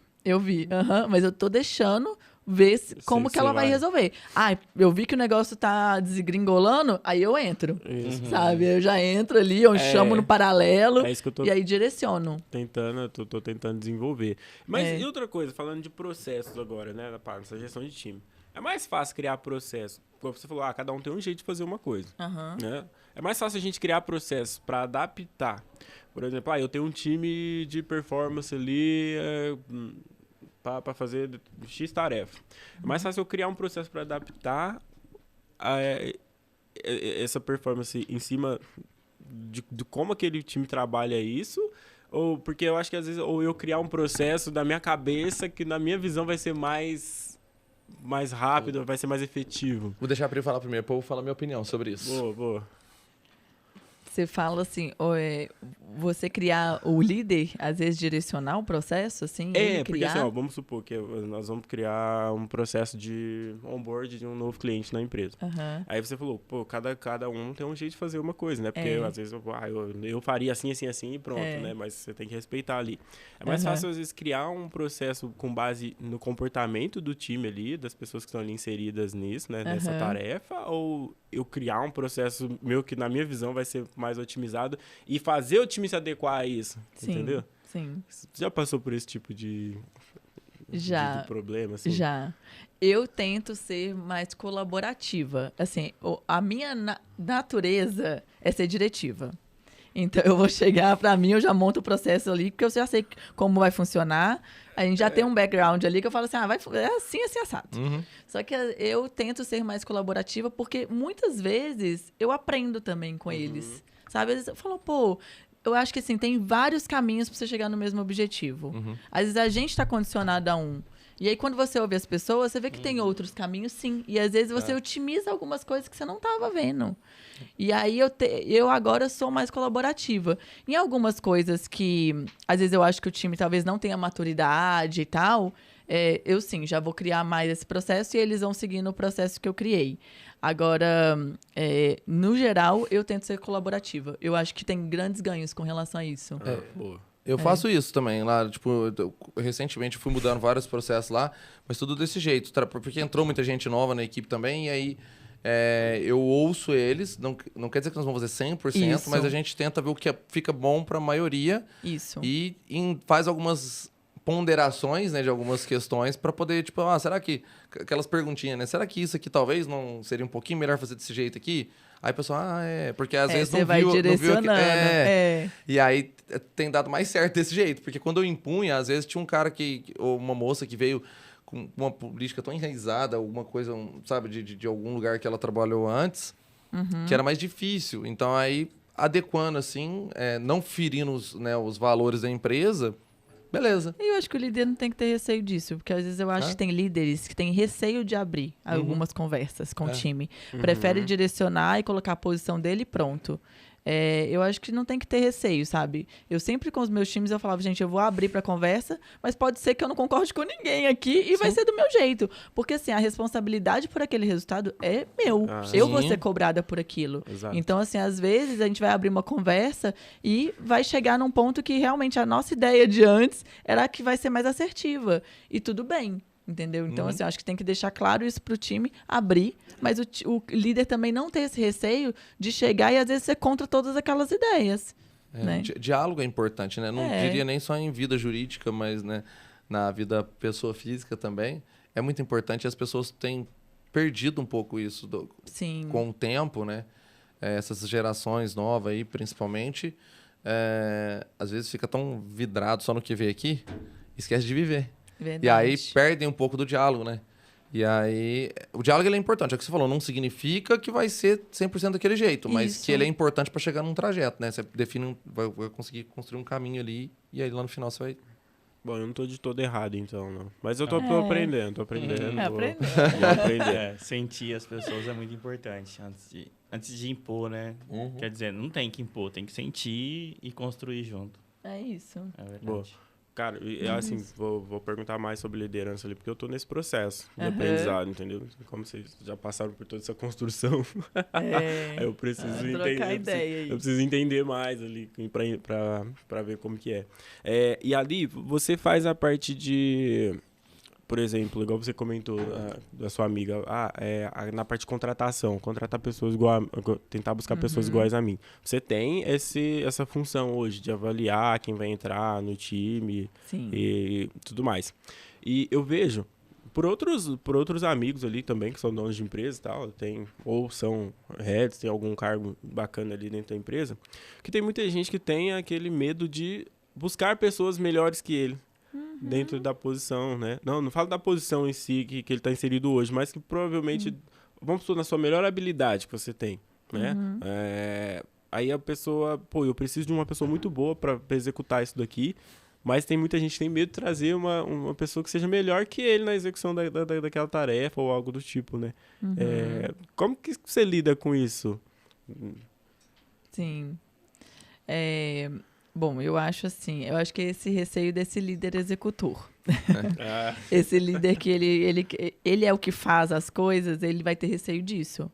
Mas eu tô deixando ver como que ela vai resolver. Eu vi que o negócio tá desgringolando, aí eu entro.
Isso.
Sabe? Eu já entro ali, eu chamo no paralelo
É isso que eu tô
e aí direciono.
tô tentando desenvolver. Mas
É.
e outra coisa, falando de processos agora, né, nessa gestão de time. É mais fácil criar processo. Como você falou, cada um tem um jeito de fazer uma coisa.
Aham.
Né? É mais fácil a gente criar processos para adaptar. Por exemplo, eu tenho um time de performance ali para fazer X tarefa. É mais fácil eu criar um processo para adaptar essa performance em cima de como aquele time trabalha isso, ou porque eu acho que às vezes ou eu criar um processo da minha cabeça que na minha visão vai ser mais rápido, vai ser mais efetivo.
Vou deixar a Pri falar primeiro, depois eu vou falar minha opinião sobre isso.
Boa.
Você fala assim, você criar o líder, às vezes direcionar o processo, assim, e
Porque
criar...
assim, vamos supor que nós vamos criar um processo de onboard de um novo cliente na empresa.
Aham.
Aí você falou, cada um tem um jeito de fazer uma coisa, né? Porque às vezes eu faria assim e pronto, né? Mas você tem que respeitar ali. É mais fácil, às vezes, criar um processo com base no comportamento do time ali, das pessoas que estão ali inseridas nisso, né? Nessa tarefa, ou eu criar um processo meu que, na minha visão, vai ser mais otimizado e fazer o time se adequar a isso, entendeu?
Sim.
Você já passou por esse tipo de problema? Assim?
Já. Eu tento ser mais colaborativa. Assim, a minha natureza é ser diretiva. Então, eu vou chegar, pra mim, eu já monto o processo ali, porque eu já sei como vai funcionar. A gente já tem um background ali que eu falo assim, é assim, assado. Só que eu tento ser mais colaborativa, porque muitas vezes eu aprendo também com eles. Sabe? Às vezes eu falo, eu acho que assim, tem vários caminhos pra você chegar no mesmo objetivo. Às vezes a gente tá condicionado a um. E aí, quando você ouve as pessoas, você vê que tem outros caminhos, sim. E às vezes você otimiza algumas coisas que você não estava vendo. E aí, eu agora sou mais colaborativa. Em algumas coisas que, às vezes, eu acho que o time talvez não tenha maturidade e tal, eu sim, já vou criar mais esse processo e eles vão seguir no processo que eu criei. Agora, no geral, eu tento ser colaborativa. Eu acho que tem grandes ganhos com relação a isso.
Boa.
Eu faço isso também lá, tipo, recentemente fui mudando vários processos lá, mas tudo desse jeito, porque entrou muita gente nova na equipe também, e aí eu ouço eles, não quer dizer que nós vamos fazer 100%,
Isso.
mas a gente tenta ver o que fica bom para a maioria.
Isso.
E faz algumas ponderações, né, de algumas questões para poder, tipo, será que... Aquelas perguntinhas, né? Será que isso aqui talvez não seria um pouquinho melhor fazer desse jeito aqui? Aí o pessoal, porque às vezes
você vai direcionando.
E aí tem dado mais certo desse jeito, porque quando eu impunha, às vezes tinha um cara ou uma moça que veio com uma política tão enraizada, alguma coisa, sabe, de algum lugar que ela trabalhou antes, que era mais difícil. Então aí, adequando assim, não ferindo os valores da empresa, beleza.
E eu acho que o líder não tem que ter receio disso, porque às vezes eu acho que tem líderes que têm receio de abrir algumas conversas com o time. Prefere direcionar e colocar a posição dele e pronto. Eu acho que não tem que ter receio, sabe? Eu sempre com os meus times eu falava, gente, eu vou abrir pra conversa, mas pode ser que eu não concorde com ninguém aqui e vai ser do meu jeito. Porque assim, a responsabilidade por aquele resultado é meu. Eu vou ser cobrada por aquilo.
Exato.
Então, assim, às vezes a gente vai abrir uma conversa e vai chegar num ponto que realmente a nossa ideia de antes era a que vai ser mais assertiva. E tudo bem. Entendeu? Então, assim, eu acho que tem que deixar claro isso pro time, abrir, mas o líder também não ter esse receio de chegar e, às vezes, ser contra todas aquelas ideias. Né?
Diálogo é importante, né? Não diria nem só em vida jurídica, mas, né, na vida pessoa física também. É muito importante e as pessoas têm perdido um pouco isso com o tempo, né? Essas gerações novas aí, principalmente, às vezes fica tão vidrado só no que vê aqui, esquece de viver.
Verdade.
E aí perdem um pouco do diálogo, né? E aí, o diálogo ele é importante. É o que você falou, não significa que vai ser 100% daquele jeito, mas que ele é importante para chegar num trajeto, né? Você define, vai conseguir construir um caminho ali e aí lá no final você vai...
Bom, eu não tô de todo errado, então, não. Mas eu tô aprendendo, vou aprender.
Sentir as pessoas é muito importante antes de impor, né? Quer dizer, não tem que impor, tem que sentir e construir junto.
É isso.
É verdade.
Boa. Cara, assim, vou perguntar mais sobre liderança ali, porque eu tô nesse processo de aprendizado, entendeu? Como vocês já passaram por toda essa construção, aí eu preciso entender. Eu preciso entender mais ali pra ver como que é. E ali, você faz a parte de... Por exemplo, igual você comentou da sua amiga, na parte de contratação, contratar pessoas tentar buscar pessoas iguais a mim. Você tem essa função hoje de avaliar quem vai entrar no time e tudo mais. E eu vejo, por outros amigos ali também, que são donos de empresa e tal, ou são heads, tem algum cargo bacana ali dentro da empresa, que tem muita gente que tem aquele medo de buscar pessoas melhores que ele. Dentro da posição, né? Não falo da posição em si que ele está inserido hoje, mas que provavelmente, vamos supor, na sua melhor habilidade que você tem, né? Aí a pessoa, eu preciso de uma pessoa muito boa para executar isso daqui, mas tem muita gente que tem medo de trazer uma pessoa que seja melhor que ele na execução daquela tarefa ou algo do tipo, né? Como que você lida com isso?
Sim. Bom, eu acho que é esse receio desse líder executor. Esse líder que ele é o que faz as coisas, ele vai ter receio disso.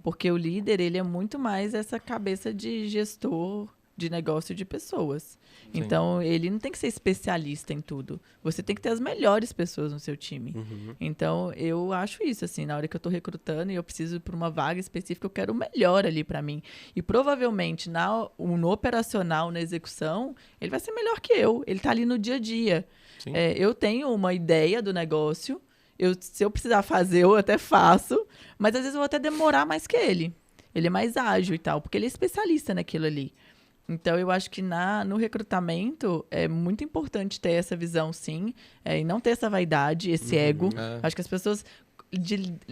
Porque o líder, ele é muito mais essa cabeça de gestor de negócio de pessoas. Sim. Então, ele não tem que ser especialista em tudo. Você tem que ter as melhores pessoas no seu time. Então, eu acho isso, assim, na hora que eu tô recrutando e eu preciso para uma vaga específica, eu quero o melhor ali para mim. E provavelmente, no operacional, na execução, ele vai ser melhor que eu. Ele tá ali no dia a dia. Eu tenho uma ideia do negócio, se eu precisar fazer, eu até faço, mas às vezes eu vou até demorar mais que ele. Ele é mais ágil e tal, porque ele é especialista naquilo ali. Então, eu acho que no recrutamento é muito importante ter essa visão, sim, e não ter essa vaidade, esse ego. Acho que as pessoas...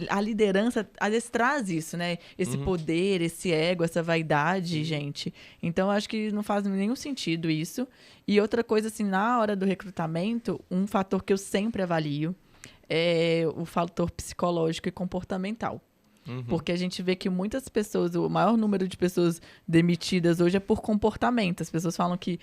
a liderança, às vezes, traz isso, né? Esse poder, esse ego, essa vaidade, gente. Então, eu acho que não faz nenhum sentido isso. E outra coisa, assim, na hora do recrutamento, um fator que eu sempre avalio é o fator psicológico e comportamental. Porque a gente vê que muitas pessoas, o maior número de pessoas demitidas hoje é por comportamento. As pessoas falam que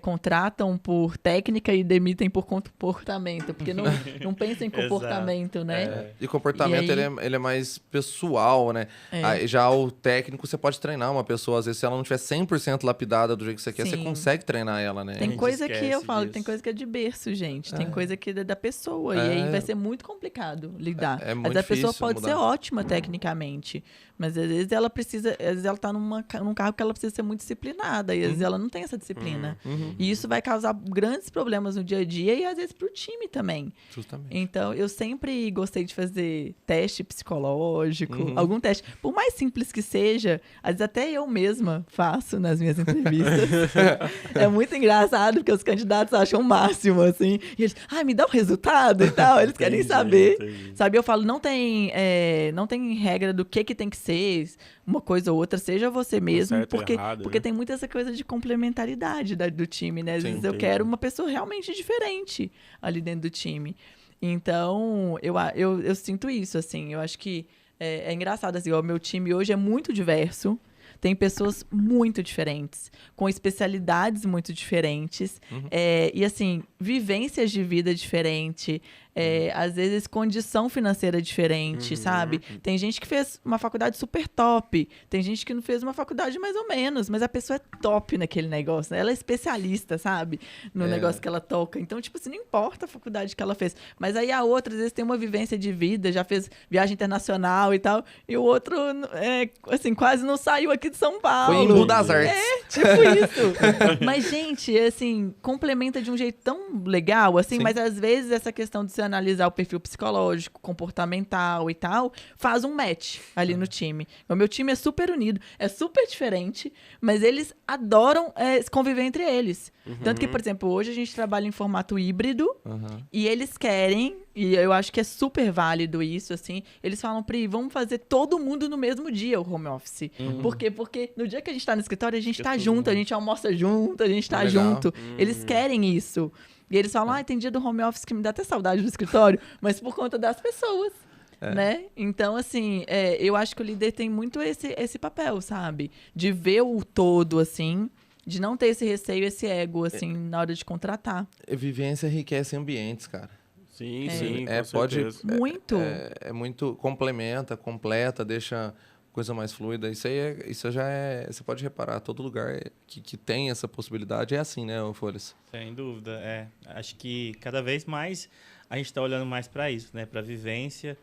contratam por técnica e demitem por comportamento, porque não pensam em comportamento, né?
E comportamento, ele é mais pessoal, né? Aí, já o técnico, você pode treinar uma pessoa, às vezes, se ela não tiver 100% lapidada do jeito que você quer, você consegue treinar ela, né?
Tem coisa que eu falo, tem coisa que é de berço, gente. Tem coisa que é da pessoa, e aí vai ser muito complicado lidar.
Muito
mas a pessoa pode
mudar.
ser ótima tecnicamente, mas às vezes ela tá num cargo que ela precisa ser muito disciplinada, e às vezes ela não tem essa disciplina. E isso vai causar grandes problemas no dia a dia e às vezes pro time também.
Justamente.
Então, eu sempre gostei de fazer teste psicológico, algum teste, por mais simples que seja, às vezes até eu mesma faço nas minhas entrevistas. É muito engraçado, porque os candidatos acham o máximo, assim, e eles, me dá o resultado e tal, eles querem saber. Sabe, eu falo, não tem regra do que tem que ser, uma coisa ou outra, seja você mesmo, porque tem muita essa coisa de complementaridade do time, né? Às vezes eu quero uma pessoa realmente diferente ali dentro do time. Então, eu sinto isso, assim, eu acho que é engraçado, assim, o meu time hoje é muito diverso, tem pessoas muito diferentes, com especialidades muito diferentes, e assim, vivências de vida diferente, às vezes condição financeira diferente, sabe? Tem gente que fez uma faculdade super top, tem gente que não fez uma faculdade mais ou menos, mas a pessoa é top naquele negócio, né? Ela é especialista, sabe? No negócio que ela toca. Então, tipo assim, não importa a faculdade que ela fez, mas aí a outra, às vezes, tem uma vivência de vida, já fez viagem internacional e tal, e o outro, assim, quase não saiu aqui de São Paulo.
Foi em Mundo das Artes.
Tipo isso. Mas, gente, assim, complementa de um jeito tão legal, assim, mas às vezes essa questão de se analisar o perfil psicológico, comportamental e tal, faz um match ali no time. O meu time é super unido, é super diferente, mas eles adoram conviver entre eles. Tanto que, por exemplo, hoje a gente trabalha em formato híbrido e eles querem, e eu acho que é super válido isso, assim, eles falam, Pri, vamos fazer todo mundo no mesmo dia o home office. Por quê? Porque no dia que a gente tá no escritório, a gente tá junto, a gente almoça junto, a gente tá junto. Eles querem isso. E eles falam, tem dia do home office que me dá até saudade do escritório, mas por conta das pessoas, né? Então, assim, eu acho que o líder tem muito esse papel, sabe? De ver o todo, assim, de não ter esse receio, esse ego, assim, na hora de contratar.
Vivência enriquece ambientes, cara.
Sim, sim,
pode.
Muito.
É muito complementa, completa, deixa coisa mais fluida. Isso já é. Você pode reparar, todo lugar que tem essa possibilidade é assim, né, Folhas?
Sem dúvida, Acho que cada vez mais a gente está olhando mais para isso, né? Para vivência.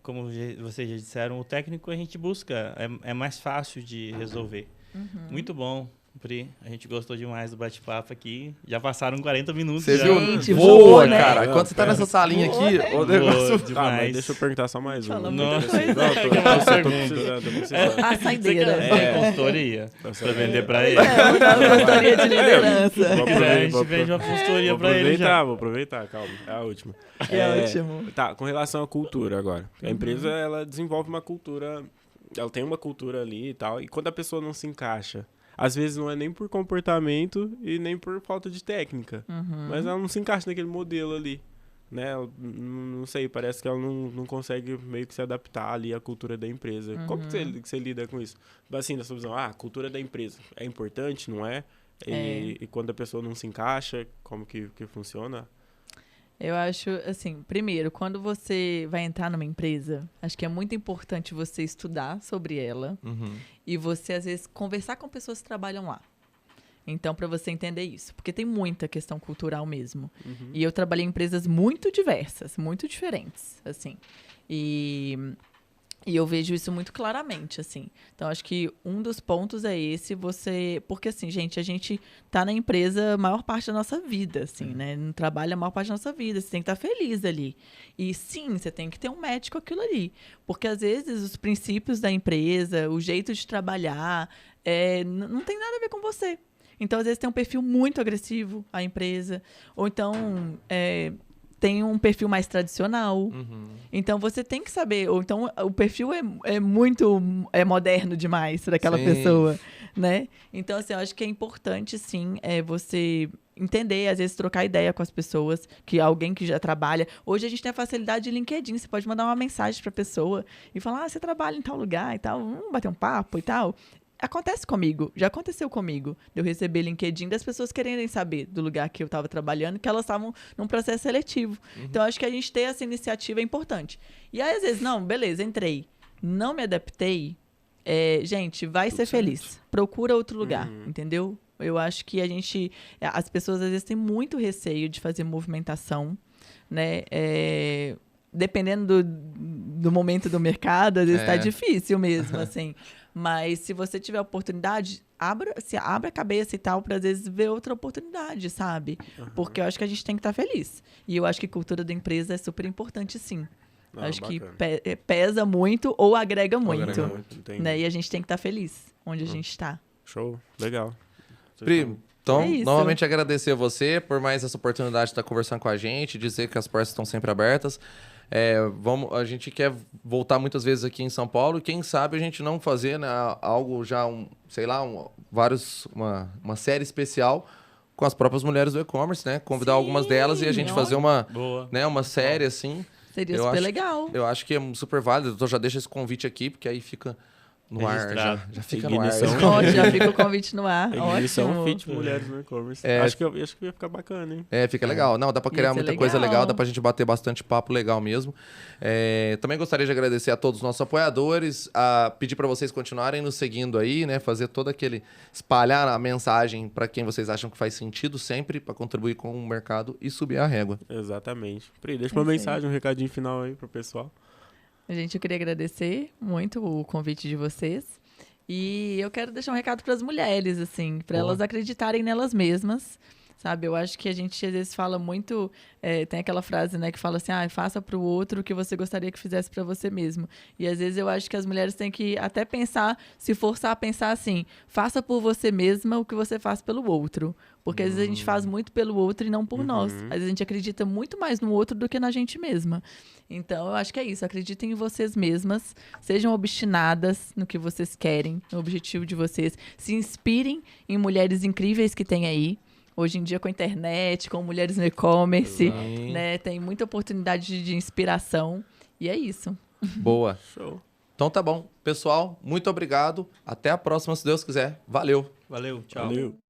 Como vocês já disseram, o técnico a gente busca, é mais fácil de resolver. Muito bom, Pri. A gente gostou demais do bate-papo aqui. Já passaram 40 minutos.
Você
já.
viu? Voa,
né?
cara. Quando você tá nessa salinha aqui, o negócio...
demais.
Deixa eu perguntar só mais um.
Fala
Nossa,
tô precisando.
A saideira.
Consultoria. Pra vender pra ele.
Uma consultoria de liderança.
A gente vende uma consultoria pra ele já.
Vou aproveitar, calma. É a última.
Ótimo.
Tá, com relação à cultura agora. A empresa, ela desenvolve uma cultura... Ela tem uma cultura ali e tal. E quando a pessoa não se encaixa... Às vezes não é nem por comportamento e nem por falta de técnica. Mas ela não se encaixa naquele modelo ali. Né? Ela, não sei, parece que ela não consegue meio que se adaptar ali à cultura da empresa. Como que você lida com isso? Assim, na sua visão, a cultura da empresa é importante, não é? E quando a pessoa não se encaixa, como que funciona?
Eu acho, assim, primeiro, quando você vai entrar numa empresa, acho que é muito importante você estudar sobre ela e você, às vezes, conversar com pessoas que trabalham lá. Então, para você entender isso. Porque tem muita questão cultural mesmo. E eu trabalhei em empresas muito diversas, muito diferentes, assim. E eu vejo isso muito claramente, assim. Então, acho que um dos pontos é esse, porque, assim, gente, a gente tá na empresa a maior parte da nossa vida, assim, né? Não trabalha a maior parte da nossa vida. Você tem que estar feliz ali. E, sim, você tem que ter um match com aquilo ali. Porque, às vezes, os princípios da empresa, o jeito de trabalhar, não tem nada a ver com você. Então, às vezes, tem um perfil muito agressivo, a empresa. Ou então... tem um perfil mais tradicional. Então, você tem que saber... Ou então, o perfil é muito moderno demais para aquela pessoa, né? Então, assim, eu acho que é importante, sim, você entender, às vezes, trocar ideia com as pessoas, que alguém que já trabalha... Hoje, a gente tem a facilidade de LinkedIn. Você pode mandar uma mensagem para a pessoa e falar, você trabalha em tal lugar e tal, vamos bater um papo e tal... Acontece comigo, já aconteceu comigo, de eu receber LinkedIn das pessoas quererem saber do lugar que eu estava trabalhando, que elas estavam num processo seletivo. Então, acho que a gente ter essa iniciativa é importante. E aí, às vezes, não, beleza, entrei, não me adaptei, gente, vai ser feliz. Procura outro lugar, entendeu? Eu acho que as pessoas, às vezes, têm muito receio de fazer movimentação, né? Dependendo do momento do mercado, às vezes está difícil mesmo, assim. Mas se você tiver oportunidade, abra a cabeça e tal, para às vezes ver outra oportunidade, sabe? Porque eu acho que a gente tem que estar feliz. E eu acho que cultura da empresa é super importante, sim. Acho que pesa muito ou agrega muito. Né? E a gente tem que estar feliz onde a gente está.
Show, legal.
Pri, então, novamente agradecer a você por mais essa oportunidade de estar conversando com a gente, dizer que as portas estão sempre abertas. A gente quer voltar muitas vezes aqui em São Paulo e quem sabe a gente não fazer, né, algo já, uma série especial com as próprias mulheres do e-commerce, né? Convidar algumas delas e a gente fazer uma série assim.
Seria super legal.
Eu acho que é super válido. Então já deixa esse convite aqui, porque aí fica no ar. Já fica no ar.
Já fica o convite no ar.
Ótimo. Fit mulheres no e-commerce. Acho que ia ficar bacana, hein?
Fica legal. Não, dá pra criar muita coisa legal, dá pra gente bater bastante papo legal mesmo. Também gostaria de agradecer a todos os nossos apoiadores, pedir pra vocês continuarem nos seguindo aí, né? Fazer todo aquele... espalhar a mensagem pra quem vocês acham que faz sentido sempre, pra contribuir com o mercado e subir a régua.
Exatamente. Pri, deixa uma mensagem, um recadinho final aí pro pessoal.
Gente, eu queria agradecer muito o convite de vocês. E eu quero deixar um recado para as mulheres, assim, para elas acreditarem nelas mesmas, sabe? Eu acho que a gente, às vezes, fala muito... tem aquela frase, né, que fala assim, faça para o outro o que você gostaria que fizesse para você mesmo. E, às vezes, eu acho que as mulheres têm que até pensar, se forçar a pensar assim, faça por você mesma o que você faz pelo outro. Porque, às vezes, a gente faz muito pelo outro e não por nós. Às vezes, a gente acredita muito mais no outro do que na gente mesma. Então, eu acho que é isso. Acreditem em vocês mesmas. Sejam obstinadas no que vocês querem, no objetivo de vocês. Se inspirem em mulheres incríveis que tem aí. Hoje em dia, com a internet, com mulheres no e-commerce, né? Tem muita oportunidade de inspiração. E é isso.
Boa.
Show.
Então tá bom. Pessoal, muito obrigado. Até a próxima, se Deus quiser. Valeu.
Valeu, tchau.
Valeu.